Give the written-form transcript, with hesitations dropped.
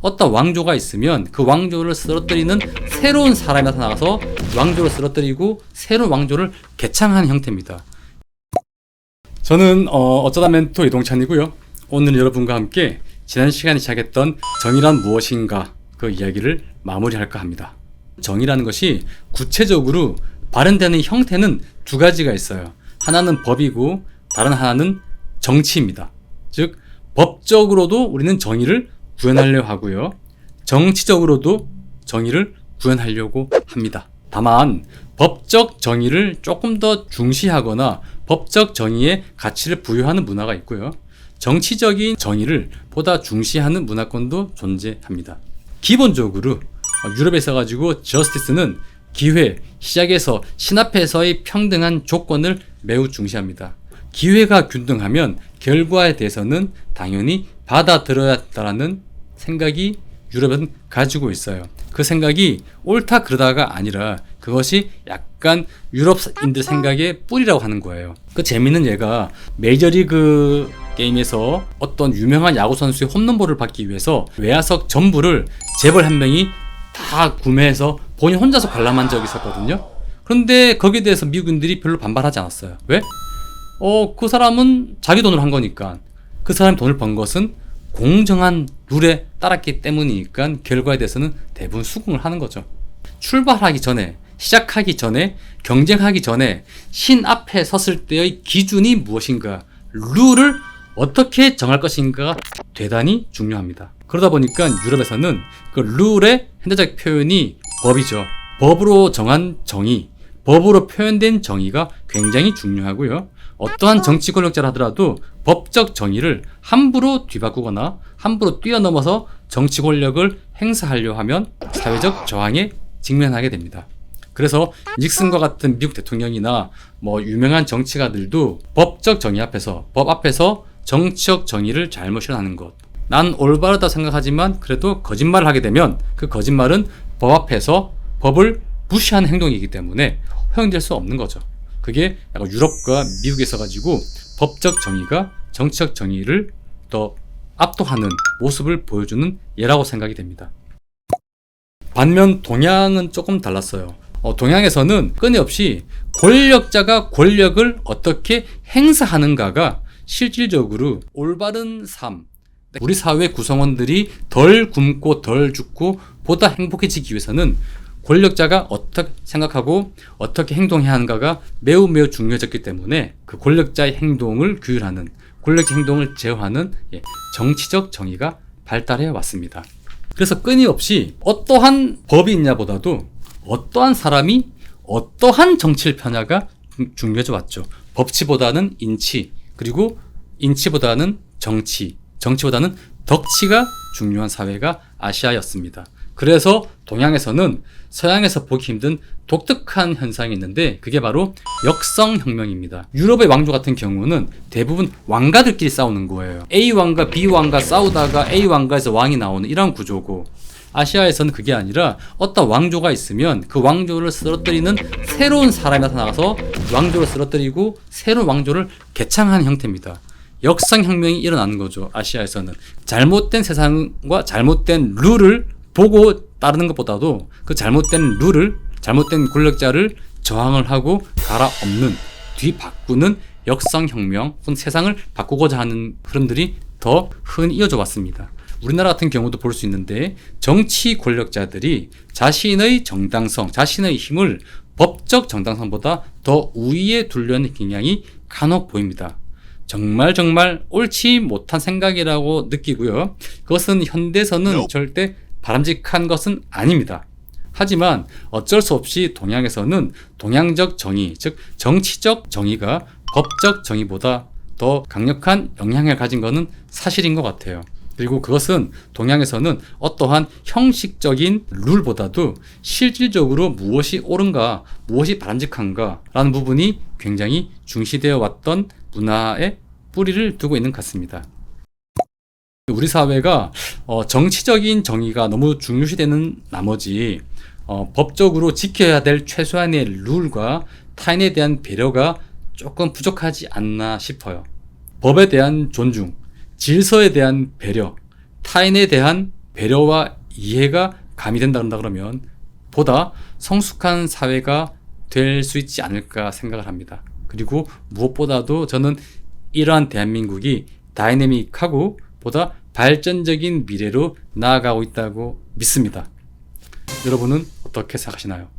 어떤 왕조가 있으면 그 왕조를 쓰러뜨리는 새로운 사람이 나타나서 왕조를 쓰러뜨리고 새로운 왕조를 개창하는 형태입니다. 저는 어쩌다 멘토 이동찬이고요. 오늘 여러분과 함께 지난 시간에 시작했던 정의란 무엇인가 그 이야기를 마무리할까 합니다. 정의라는 것이 구체적으로 발현되는 형태는 두 가지가 있어요. 하나는 법이고 다른 하나는 정치입니다. 즉 법적으로도 우리는 정의를 구현하려고 하고요. 정치적으로도 정의를 구현하려고 합니다. 다만 법적 정의를 조금 더 중시하거나 법적 정의에 가치를 부여하는 문화가 있고요. 정치적인 정의를 보다 중시하는 문화권도 존재합니다. 기본적으로 유럽에 있어가지고 저스티스는 기회, 시작에서 신앞에서의 평등한 조건을 매우 중시합니다. 기회가 균등하면 결과에 대해서는 당연히 받아들여야 한다는 생각이 유럽은 가지고 있어요. 그 생각이 옳다 그러다가 아니라 그것이 약간 유럽인들 생각의 뿌리라고 하는 거예요. 그 재밌는 예가 메이저리그 게임에서 어떤 유명한 야구 선수의 홈런볼을 받기 위해서 외야석 전부를 재벌 한 명이 다 구매해서 본인 혼자서 관람한 적이 있었거든요. 그런데 거기에 대해서 미국인들이 별로 반발하지 않았어요. 왜? 그 사람은 자기 돈으로 한 거니까. 그 사람이 돈을 번 것은 공정한 룰에 따랐기 때문이니까 결과에 대해서는 대부분 수긍을 하는 거죠. 출발하기 전에, 시작하기 전에, 경쟁하기 전에 신 앞에 섰을 때의 기준이 무엇인가, 룰을 어떻게 정할 것인가가 대단히 중요합니다. 그러다 보니까 유럽에서는 그 룰의 현대적 표현이 법이죠. 법으로 정한 정의, 법으로 표현된 정의가 굉장히 중요하고요. 어떠한 정치 권력자를 하더라도 법적 정의를 함부로 뒤바꾸거나 함부로 뛰어넘어서 정치 권력을 행사하려 하면 사회적 저항에 직면하게 됩니다. 그래서 닉슨과 같은 미국 대통령이나 유명한 정치가들도 법적 정의 앞에서, 법 앞에서 정치적 정의를 잘못 실현하는 것. 난 올바르다 생각하지만 그래도 거짓말을 하게 되면 그 거짓말은 법 앞에서 법을 무시하는 행동이기 때문에 허용될 수 없는 거죠. 그게 약간 유럽과 미국에 있어가지고 법적 정의가 정치적 정의를 더 압도하는 모습을 보여주는 예라고 생각이 됩니다. 반면 동양은 조금 달랐어요. 동양에서는 끊임없이 권력자가 권력을 어떻게 행사하는가가 실질적으로 올바른 삶, 우리 사회 구성원들이 덜 굶고 덜 죽고 보다 행복해지기 위해서는 권력자가 어떻게 생각하고 어떻게 행동해야 하는가가 매우 중요해졌기 때문에 그 권력자의 행동을 규율하는, 권력자의 행동을 제어하는 정치적 정의가 발달해 왔습니다. 그래서 끊임없이 어떠한 법이 있냐보다도 어떠한 사람이 어떠한 정치를 펴냐가 중요해져 왔죠. 법치보다는 인치, 그리고 인치보다는 정치, 정치보다는 덕치가 중요한 사회가 아시아였습니다. 그래서 동양에서는 서양에서 보기 힘든 독특한 현상이 있는데 그게 바로 역성혁명입니다. 유럽의 왕조 같은 경우는 대부분 왕가들끼리 싸우는 거예요. A 왕가, B 왕가 싸우다가 A 왕가에서 왕이 나오는 이런 구조고, 아시아에서는 그게 아니라 어떤 왕조가 있으면 그 왕조를 쓰러뜨리는 새로운 사람이 나타나서 왕조를 쓰러뜨리고 새로운 왕조를 개창하는 형태입니다. 역성혁명이 일어나는 거죠. 아시아에서는 잘못된 세상과 잘못된 룰을 보고 따르는 것보다도 그 잘못된 룰을, 잘못된 권력자를 저항을 하고 갈아엎는, 뒤바꾸는 역성혁명, 혹은 세상을 바꾸고자 하는 흐름들이 더 흔히 이어져 왔습니다. 우리나라 같은 경우도 볼 수 있는데 정치 권력자들이 자신의 정당성, 자신의 힘을 법적 정당성보다 더 우위에 두려는 경향이 간혹 보입니다. 정말 옳지 못한 생각이라고 느끼고요. 그것은 현대에서는 절대 바람직한 것은 아닙니다. 하지만 어쩔 수 없이 동양에서는 동양적 정의, 즉 정치적 정의가 법적 정의보다 더 강력한 영향을 가진 것은 사실인 것 같아요. 그리고 그것은 동양에서는 어떠한 형식적인 룰보다도 실질적으로 무엇이 옳은가, 무엇이 바람직한가 라는 부분이 굉장히 중시되어 왔던 문화의 뿌리를 두고 있는 것 같습니다. 우리 사회가 정치적인 정의가 너무 중요시되는 나머지 법적으로 지켜야 될 최소한의 룰과 타인에 대한 배려가 조금 부족하지 않나 싶어요. 법에 대한 존중, 질서에 대한 배려, 타인에 대한 배려와 이해가 가미된다 그러면 보다 성숙한 사회가 될 수 있지 않을까 생각을 합니다. 그리고 무엇보다도 저는 이러한 대한민국이 다이내믹하고 보다 발전적인 미래로 나아가고 있다고 믿습니다. 여러분은 어떻게 생각하시나요?